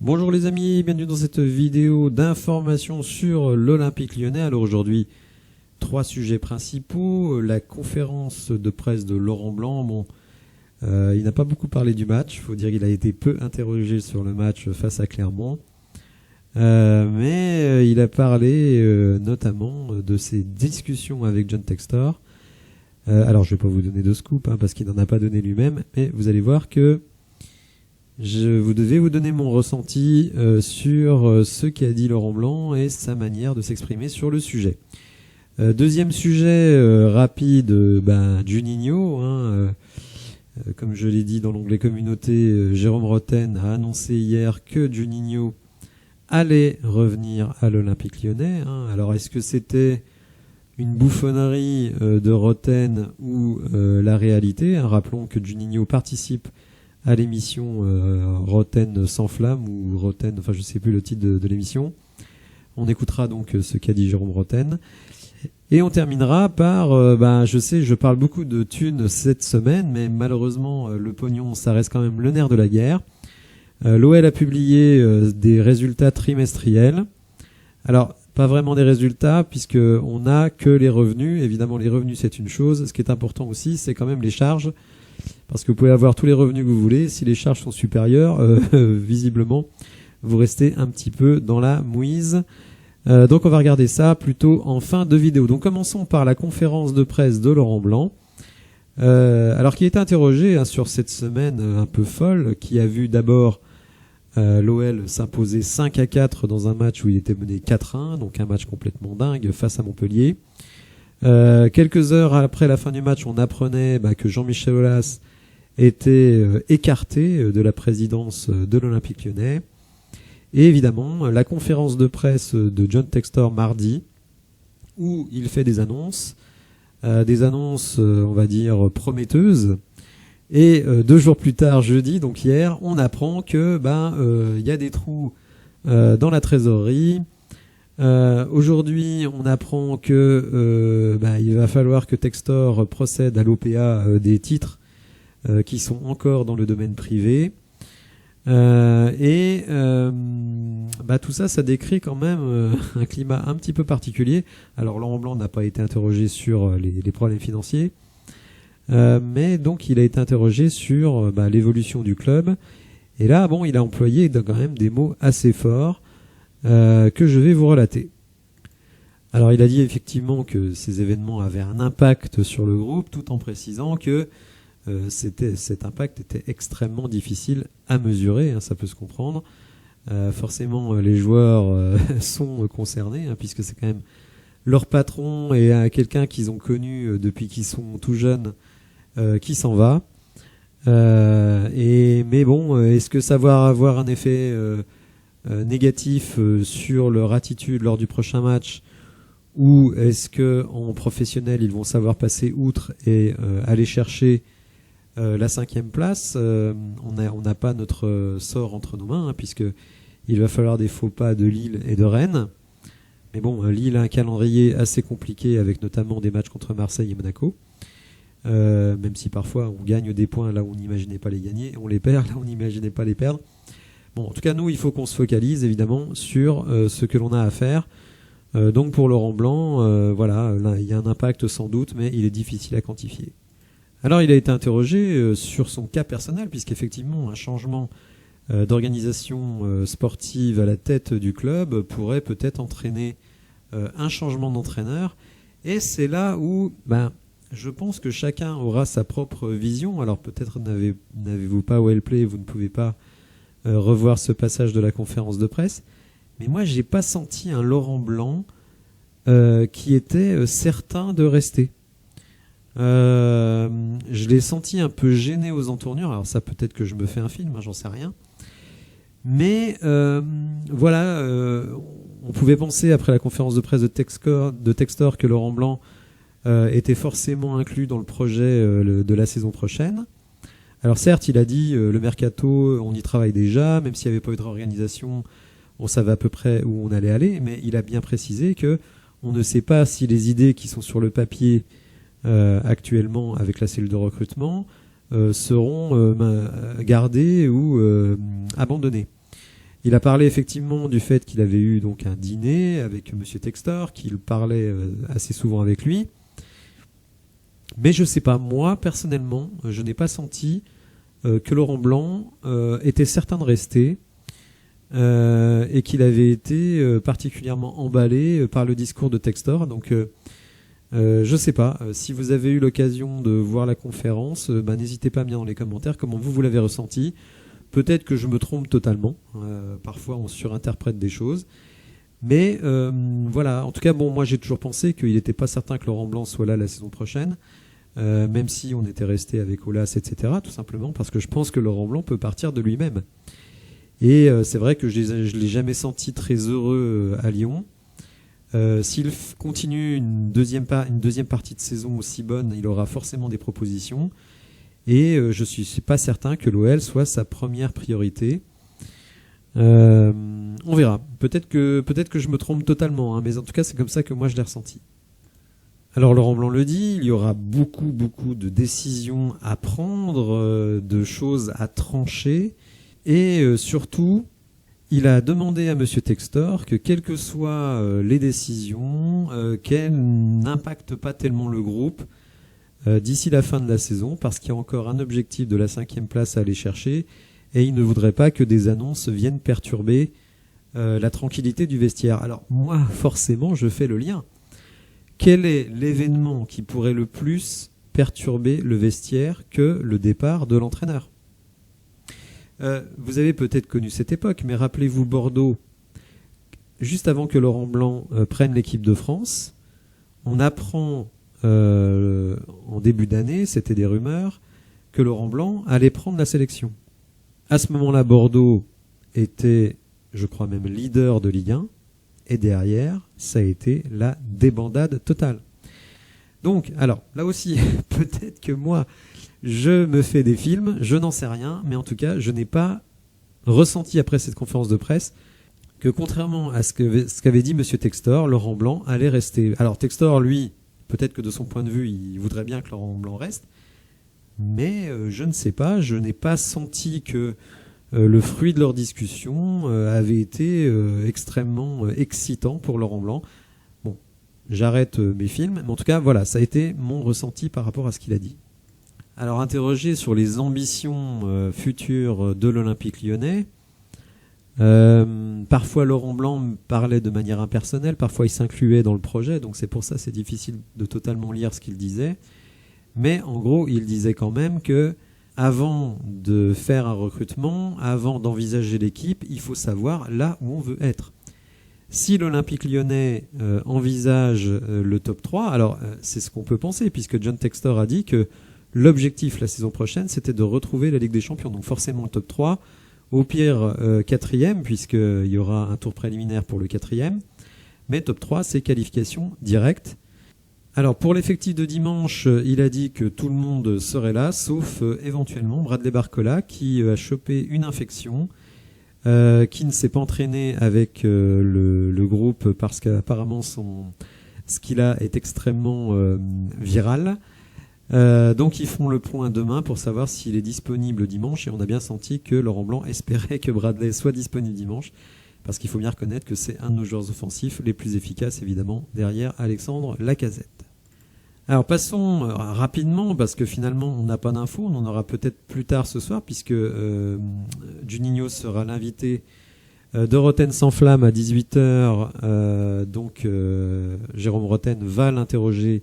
Bonjour les amis, bienvenue dans cette vidéo d'information sur l'Olympique Lyonnais. Alors aujourd'hui, 3 sujets principaux. La conférence de presse de Laurent Blanc. Bon, il n'a pas beaucoup parlé du match. Il faut dire qu'il a été peu interrogé sur le match face à Clermont. Mais il a parlé notamment de ses discussions avec John Textor. Alors je ne vais pas vous donner de scoop parce qu'il n'en a pas donné lui-même. Mais vous allez voir que je vais vous donner mon ressenti sur ce qu'a dit Laurent Blanc et sa manière de s'exprimer sur le sujet. Deuxième sujet rapide, Juninho. Comme je l'ai dit dans l'onglet communauté, Jérôme Rotten a annoncé hier que Juninho allait revenir à l'Olympique Lyonnais. Alors est-ce que c'était une bouffonnerie de Rotten ou la réalité? Rappelons que Juninho participe à l'émission Rotten sans flamme ou Rotten, enfin je sais plus le titre de l'émission. On écoutera donc ce qu'a dit Jérôme Rotten. Et on terminera par, je sais, je parle beaucoup de thunes cette semaine, mais malheureusement le pognon, ça reste quand même le nerf de la guerre. L'OL a publié des résultats trimestriels. Alors, pas vraiment des résultats, puisque on n'a que les revenus. Évidemment, les revenus, c'est une chose. Ce qui est important aussi, c'est quand même les charges. Parce que vous pouvez avoir tous les revenus que vous voulez. Si les charges sont supérieures, visiblement, vous restez un petit peu dans la mouise. Donc on va regarder ça plutôt en fin de vidéo. Donc commençons par la conférence de presse de Laurent Blanc. Alors qui a été interrogé sur cette semaine un peu folle, qui a vu d'abord l'OL s'imposer 5-4 dans un match où il était mené 4-1, donc un match complètement dingue face à Montpellier. Quelques heures après la fin du match, on apprenait que Jean-Michel Aulas était écarté de la présidence de l'Olympique Lyonnais. Et évidemment, la conférence de presse de John Textor mardi, où il fait des annonces, on va dire, prometteuses. Et 2 jours plus tard, jeudi, donc hier, on apprend que y a des trous dans la trésorerie. Aujourd'hui, on apprend que il va falloir que Textor procède à l'OPA des titres qui sont encore dans le domaine privé. Tout ça décrit quand même un climat un petit peu particulier. Alors Laurent Blanc n'a pas été interrogé sur les problèmes financiers, mais donc il a été interrogé sur l'évolution du club. Et là, il a employé quand même des mots assez forts que je vais vous relater. Alors il a dit effectivement que ces événements avaient un impact sur le groupe, tout en précisant que cet impact était extrêmement difficile à mesurer, ça peut se comprendre. Forcément, les joueurs sont concernés, puisque c'est quand même leur patron et quelqu'un qu'ils ont connu depuis qu'ils sont tout jeunes qui s'en va. Mais bon, est-ce que ça va avoir un effet négatif sur leur attitude lors du prochain match, ou est-ce que en professionnel ils vont savoir passer outre et aller chercher la 5e place? On n'a pas notre sort entre nos mains, puisque il va falloir des faux pas de Lille et de Rennes. Mais bon, Lille a un calendrier assez compliqué, avec notamment des matchs contre Marseille et Monaco. Même si parfois on gagne des points là où on n'imaginait pas les gagner, et on les perd là où on n'imaginait pas les perdre. Bon, en tout cas, nous, il faut qu'on se focalise évidemment sur ce que l'on a à faire. Donc pour Laurent Blanc, là, il y a un impact sans doute, mais il est difficile à quantifier. Alors il a été interrogé sur son cas personnel, puisqu'effectivement un changement d'organisation sportive à la tête du club pourrait peut-être entraîner un changement d'entraîneur. Et c'est là où je pense que chacun aura sa propre vision. Alors peut-être n'avez-vous pas Wellplay, vous ne pouvez pas revoir ce passage de la conférence de presse. Mais moi j'ai pas senti un Laurent Blanc qui était certain de rester. Je l'ai senti un peu gêné aux entournures. Alors ça, peut-être que je me fais un film, j'en sais rien. Mais on pouvait penser après la conférence de presse de Textor que Laurent Blanc était forcément inclus dans le projet de la saison prochaine. Alors certes, il a dit le mercato, on y travaille déjà, même s'il n'y avait pas eu de réorganisation, on savait à peu près où on allait aller, mais il a bien précisé que on ne sait pas si les idées qui sont sur le papier actuellement avec la cellule de recrutement seront gardées ou abandonnées. Il a parlé effectivement du fait qu'il avait eu donc un dîner avec Monsieur Textor, qu'il parlait assez souvent avec lui. Mais je sais pas, moi personnellement, je n'ai pas senti que Laurent Blanc était certain de rester et qu'il avait été particulièrement emballé par le discours de Textor. Donc je sais pas, si vous avez eu l'occasion de voir la conférence, n'hésitez pas à me dire dans les commentaires comment vous l'avez ressenti. Peut-être que je me trompe totalement, parfois on surinterprète des choses. Mais voilà, en tout cas, bon, moi j'ai toujours pensé qu'il n'était pas certain que Laurent Blanc soit là la saison prochaine, même si on était resté avec Aulas, etc. Tout simplement parce que je pense que Laurent Blanc peut partir de lui-même. Et c'est vrai que je l'ai jamais senti très heureux à Lyon. S'il continue une deuxième partie de saison aussi bonne, il aura forcément des propositions. Et je suis pas certain que l'OL soit sa première priorité. On verra. Peut-être que je me trompe totalement, hein, mais en tout cas c'est comme ça que moi je l'ai ressenti. Alors Laurent Blanc le dit, il y aura beaucoup de décisions à prendre, de choses à trancher, et surtout il a demandé à Monsieur Textor que quelles que soient les décisions, qu'elles n'impactent pas tellement le groupe d'ici la fin de la saison, parce qu'il y a encore un objectif de la 5e place à aller chercher, et il ne voudrait pas que des annonces viennent perturber la tranquillité du vestiaire. Alors moi, forcément, je fais le lien. Quel est l'événement qui pourrait le plus perturber le vestiaire que le départ de l'entraîneur ? Vous avez peut-être connu cette époque, mais rappelez-vous Bordeaux, juste avant que Laurent Blanc prenne l'équipe de France, on apprend en début d'année, c'était des rumeurs, que Laurent Blanc allait prendre la sélection. À ce moment-là, Bordeaux était, je crois même, leader de Ligue 1, et derrière, ça a été la débandade totale. Donc, alors, là aussi, peut-être que moi, je me fais des films, je n'en sais rien, mais en tout cas, je n'ai pas ressenti après cette conférence de presse que contrairement à ce qu'avait dit Monsieur Textor, Laurent Blanc allait rester. Alors Textor, lui, peut-être que de son point de vue, il voudrait bien que Laurent Blanc reste, mais je ne sais pas, je n'ai pas senti que le fruit de leur discussion avait été extrêmement excitant pour Laurent Blanc. Bon, j'arrête mes films, mais en tout cas, voilà, ça a été mon ressenti par rapport à ce qu'il a dit. Alors, interrogé sur les ambitions futures de l'Olympique lyonnais, parfois Laurent Blanc parlait de manière impersonnelle, parfois il s'incluait dans le projet, donc c'est pour ça c'est difficile de totalement lire ce qu'il disait. Mais en gros, il disait quand même que avant de faire un recrutement, avant d'envisager l'équipe, il faut savoir là où on veut être. Si l'Olympique lyonnais envisage le top 3, alors c'est ce qu'on peut penser, puisque John Textor a dit que l'objectif la saison prochaine, c'était de retrouver la Ligue des Champions. Donc forcément le top 3, au pire 4e, puisqu'il y aura un tour préliminaire pour le 4e. Mais top 3, c'est qualification directe. Alors pour l'effectif de dimanche, il a dit que tout le monde serait là, sauf éventuellement Bradley Barcola qui a chopé une infection, qui ne s'est pas entraîné avec le groupe parce qu'apparemment ce qu'il a est extrêmement viral. Donc ils font le point demain pour savoir s'il est disponible dimanche, et on a bien senti que Laurent Blanc espérait que Bradley soit disponible dimanche, parce qu'il faut bien reconnaître que c'est un de nos joueurs offensifs les plus efficaces, évidemment, derrière Alexandre Lacazette. Alors passons rapidement, parce que finalement on n'a pas d'infos, on en aura peut-être plus tard ce soir, puisque Juninho sera l'invité de Rotten sans flamme à 18h, donc Jérôme Rotten va l'interroger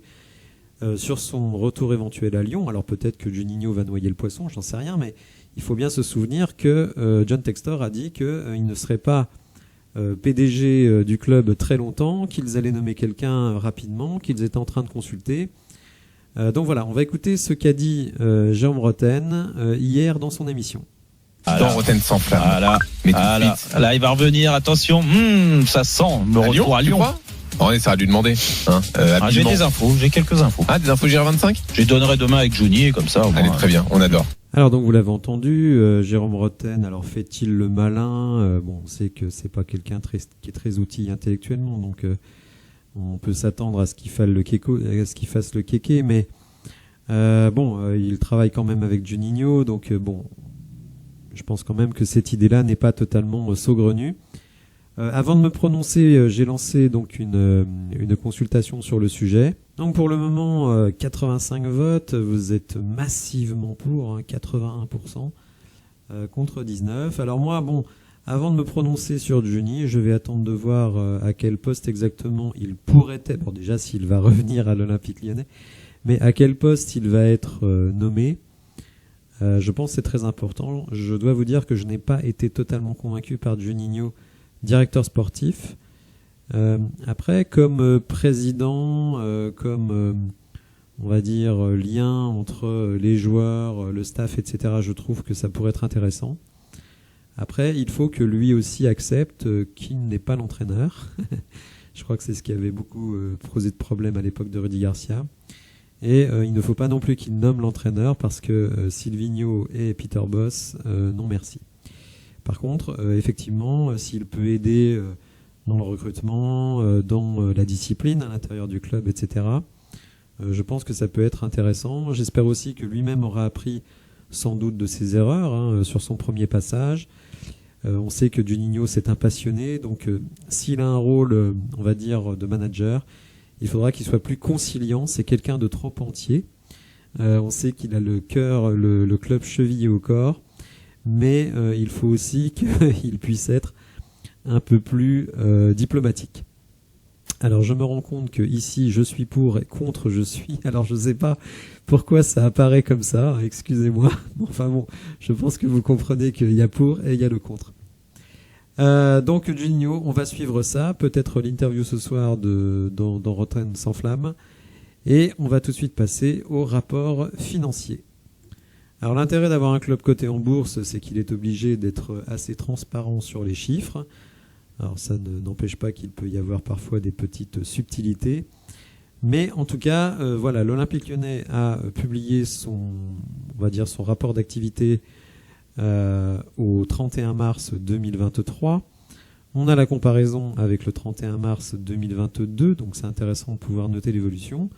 sur son retour éventuel à Lyon. Alors peut-être que Juninho va noyer le poisson, j'en sais rien, mais il faut bien se souvenir que John Textor a dit qu'il ne serait pas PDG du club très longtemps, qu'ils allaient nommer quelqu'un rapidement, qu'ils étaient en train de consulter. Donc voilà, on va écouter ce qu'a dit Jérôme Rotten hier dans son émission. Dans Rotten sans flamme. Voilà. Mais tout de suite. Là, il va revenir, attention, ça sent le retour à Lyon. On essaiera de lui demander. J'ai des infos, j'ai quelques infos. Des infos GR25 Je les donnerai demain avec Johnny, comme ça. Allez, très bien, on adore. Alors donc vous l'avez entendu, Jérôme Rotten, alors fait-il le malin Bon, on sait que c'est pas quelqu'un qui est très outillé intellectuellement, donc on peut s'attendre à ce qu'il fasse le kéké, mais il travaille quand même avec Juninho, donc bon, je pense quand même que cette idée-là n'est pas totalement saugrenue. Avant de me prononcer, j'ai lancé donc une consultation sur le sujet. Donc pour le moment, 85 votes, vous êtes massivement pour, 81% contre 19. Alors moi, bon, avant de me prononcer sur Johnny, je vais attendre de voir à quel poste exactement il pourrait être. Bon, déjà s'il va revenir à l'Olympique Lyonnais, mais à quel poste il va être nommé. Je pense que c'est très important. Je dois vous dire que je n'ai pas été totalement convaincu par Juninho, directeur sportif. Après, comme président, comme on va dire lien entre les joueurs, le staff, etc., je trouve que ça pourrait être intéressant. Après, il faut que lui aussi accepte qu'il n'est pas l'entraîneur. Je crois que c'est ce qui avait beaucoup posé de problème à l'époque de Rudy Garcia. Et il ne faut pas non plus qu'il nomme l'entraîneur parce que Silvinho et Peter Bosz, non merci. Par contre, effectivement, s'il peut aider dans le recrutement, dans la discipline à l'intérieur du club, etc., je pense que ça peut être intéressant. J'espère aussi que lui-même aura appris sans doute de ses erreurs sur son premier passage. On sait que Juninho c'est un passionné, donc s'il a un rôle, on va dire, de manager, il faudra qu'il soit plus conciliant. C'est quelqu'un de trop entier. On sait qu'il a le cœur, le club chevillé au corps, mais il faut aussi qu'il puisse être un peu plus diplomatique. Alors je me rends compte que ici je suis pour et contre je suis. Alors je ne sais pas pourquoi ça apparaît comme ça, excusez-moi. Enfin bon, je pense que vous comprenez qu'il y a pour et il y a le contre. Donc Juninho, on va suivre ça, peut-être l'interview ce soir dans Rotten sans flamme, et on va tout de suite passer au rapport financier. Alors l'intérêt d'avoir un club coté en bourse, c'est qu'il est obligé d'être assez transparent sur les chiffres. Alors ça n'empêche pas qu'il peut y avoir parfois des petites subtilités, mais en tout cas, voilà, l'Olympique Lyonnais a publié son rapport d'activité au 31 mars 2023. On a la comparaison avec le 31 mars 2022, donc c'est intéressant de pouvoir noter l'évolution.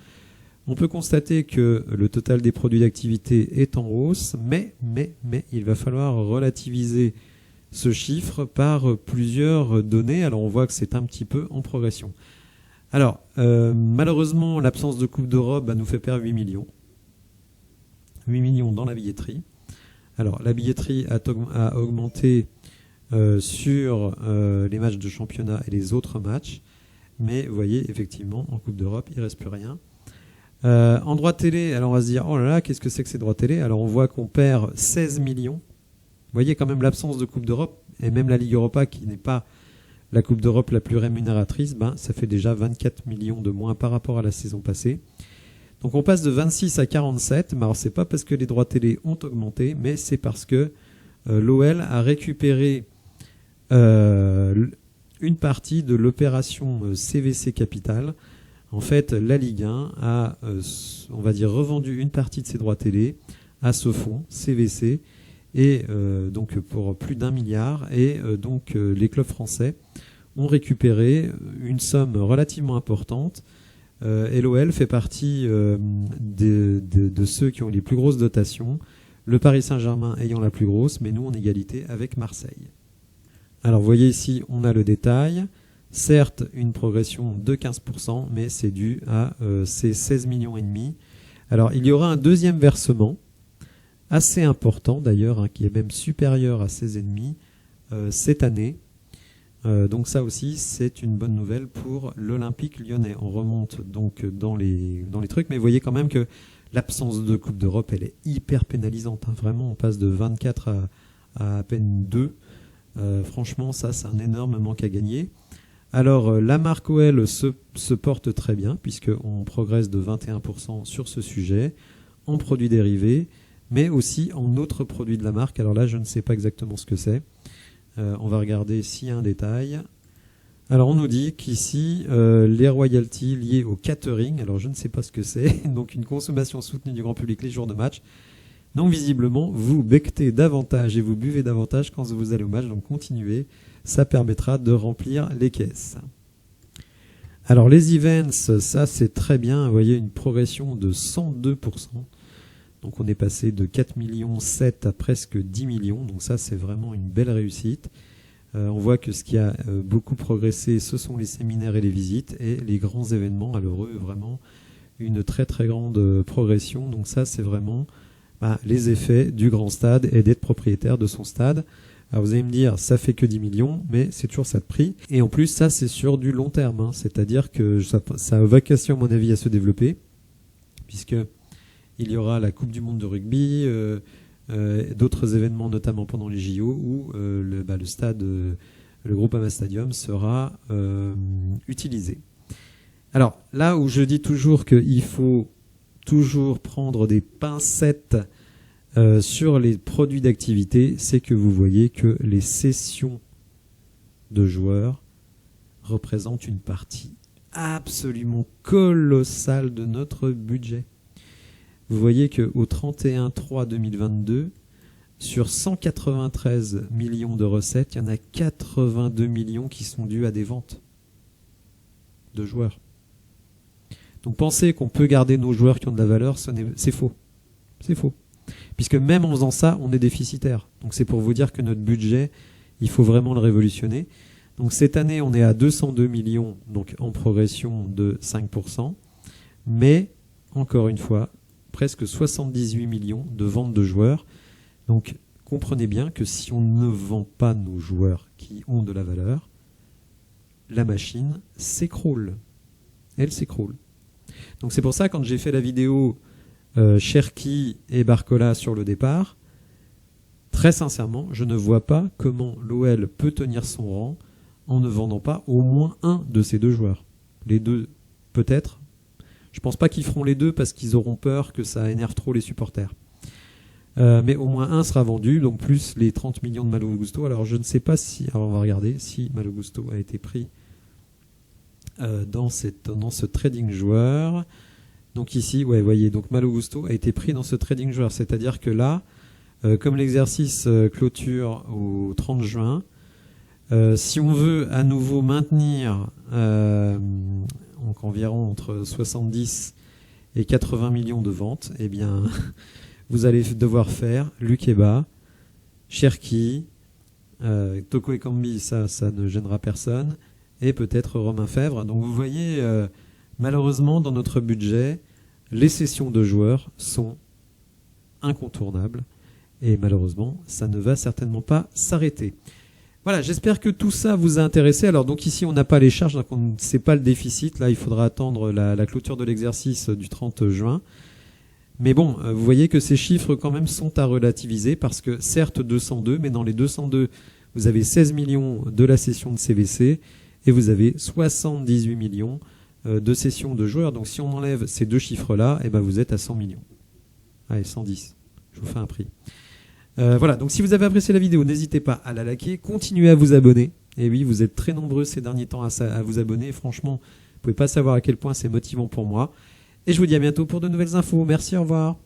On peut constater que le total des produits d'activité est en hausse, mais il va falloir relativiser ce chiffre par plusieurs données. Alors on voit que c'est un petit peu en progression. Alors, malheureusement, l'absence de Coupe d'Europe nous fait perdre 8 millions. 8 millions dans la billetterie. Alors, la billetterie a augmenté sur les matchs de championnat et les autres matchs. Mais vous voyez, effectivement, en Coupe d'Europe, il ne reste plus rien. En droit télé, alors on va se dire, oh là là, qu'est-ce que c'est que ces droits télé? Alors on voit qu'on perd 16 millions. Vous voyez quand même l'absence de Coupe d'Europe, et même la Ligue Europa, qui n'est pas la Coupe d'Europe la plus rémunératrice, ça fait déjà 24 millions de moins par rapport à la saison passée. Donc on passe de 26 à 47, mais alors c'est pas parce que les droits télé ont augmenté, mais c'est parce que l'OL a récupéré une partie de l'opération CVC Capital. En fait, la Ligue 1 a, on va dire, revendu une partie de ses droits télé à ce fonds CVC, et donc pour plus d'1 milliard, et donc les clubs français ont récupéré une somme relativement importante. Et l'OL fait partie de ceux qui ont les plus grosses dotations, le Paris Saint-Germain ayant la plus grosse, mais nous en égalité avec Marseille. Alors vous voyez ici, on a le détail. Certes, une progression de 15%, mais c'est dû à ces 16 millions et demi. Alors il y aura un deuxième versement, assez important d'ailleurs, qui est même supérieur à 16,5 cette année. Donc ça aussi, c'est une bonne nouvelle pour l'Olympique Lyonnais. On remonte donc dans les trucs, mais vous voyez quand même que l'absence de Coupe d'Europe, elle est hyper pénalisante. Vraiment, on passe de 24 à peine 2. Franchement, ça, c'est un énorme manque à gagner. Alors, la marque OL se porte très bien, puisqu'on progresse de 21% sur ce sujet, en produits dérivés, mais aussi en autres produits de la marque. Alors là, je ne sais pas exactement ce que c'est. On va regarder s'il y a un détail. Alors on nous dit qu'ici, les royalties liées au catering, alors je ne sais pas ce que c'est, donc une consommation soutenue du grand public les jours de match. Donc visiblement, vous becquetez davantage et vous buvez davantage quand vous allez au match, donc continuez, ça permettra de remplir les caisses. Alors les events, ça c'est très bien, vous voyez une progression de 102%. Donc on est passé de 4,7 millions à presque 10 millions. Donc ça, c'est vraiment une belle réussite. On voit que ce qui a beaucoup progressé, ce sont les séminaires et les visites, et les grands événements, alors eux, vraiment une très très grande progression. Donc ça, c'est vraiment les effets du grand stade et d'être propriétaire de son stade. Alors vous allez me dire, ça fait que 10 millions, mais c'est toujours ça de prix. Et en plus, ça, c'est sur du long terme, hein. C'est-à-dire que ça a vocation, à mon avis, à se développer, puisque il y aura la Coupe du Monde de rugby, d'autres événements, notamment pendant les JO, où le stade, le Groupama Stadium, sera utilisé. Alors, là où je dis toujours qu'il faut toujours prendre des pincettes sur les produits d'activité, c'est que vous voyez que les sessions de joueurs représentent une partie absolument colossale de notre budget. Vous voyez qu'au 31/3/2022, sur 193 millions de recettes, il y en a 82 millions qui sont dus à des ventes de joueurs. Donc penser qu'on peut garder nos joueurs qui ont de la valeur, c'est faux. C'est faux. Puisque même en faisant ça, on est déficitaire. Donc c'est pour vous dire que notre budget, il faut vraiment le révolutionner. Donc cette année, on est à 202 millions, donc en progression de 5%. Mais, encore une fois, presque 78 millions de ventes de joueurs. Donc comprenez bien que si on ne vend pas nos joueurs qui ont de la valeur, la machine s'écroule. Elle s'écroule. Donc c'est pour ça, quand j'ai fait la vidéo Cherki et Barcola sur le départ, très sincèrement, je ne vois pas comment l'OL peut tenir son rang en ne vendant pas au moins un de ces deux joueurs. Les deux, peut-être. Je pense pas qu'ils feront les deux parce qu'ils auront peur que ça énerve trop les supporters. Mais au moins un sera vendu, donc plus les 30 millions de Malo Gusto. Alors je ne sais pas si, alors on va regarder si Malo Gusto a été pris dans ce trading joueur. Donc ici, ouais, voyez, donc Malo Gusto a été pris dans ce trading joueur. C'est-à-dire que là, comme l'exercice clôture au 30 juin, si on veut à nouveau maintenir donc environ entre 70 et 80 millions de ventes, eh bien, vous allez devoir faire Lukeba, Cherki, Toko Ekambi, ça ne gênera personne, et peut-être Romain Fèvre. Donc vous voyez, malheureusement, dans notre budget, les cessions de joueurs sont incontournables, et malheureusement, ça ne va certainement pas s'arrêter. Voilà, j'espère que tout ça vous a intéressé. Alors donc ici, on n'a pas les charges, donc on ne sait pas le déficit. Là, il faudra attendre la clôture de l'exercice du 30 juin. Mais bon, vous voyez que ces chiffres quand même sont à relativiser parce que certes 202, mais dans les 202, vous avez 16 millions de la cession de CVC et vous avez 78 millions de cession de joueurs. Donc si on enlève ces deux chiffres-là, eh ben vous êtes à 100 millions. Allez, 110. Je vous fais un prix. Voilà, donc si vous avez apprécié la vidéo, n'hésitez pas à la liker, continuez à vous abonner. Et oui, vous êtes très nombreux ces derniers temps à vous abonner. Franchement, vous pouvez pas savoir à quel point c'est motivant pour moi. Et je vous dis à bientôt pour de nouvelles infos. Merci, au revoir.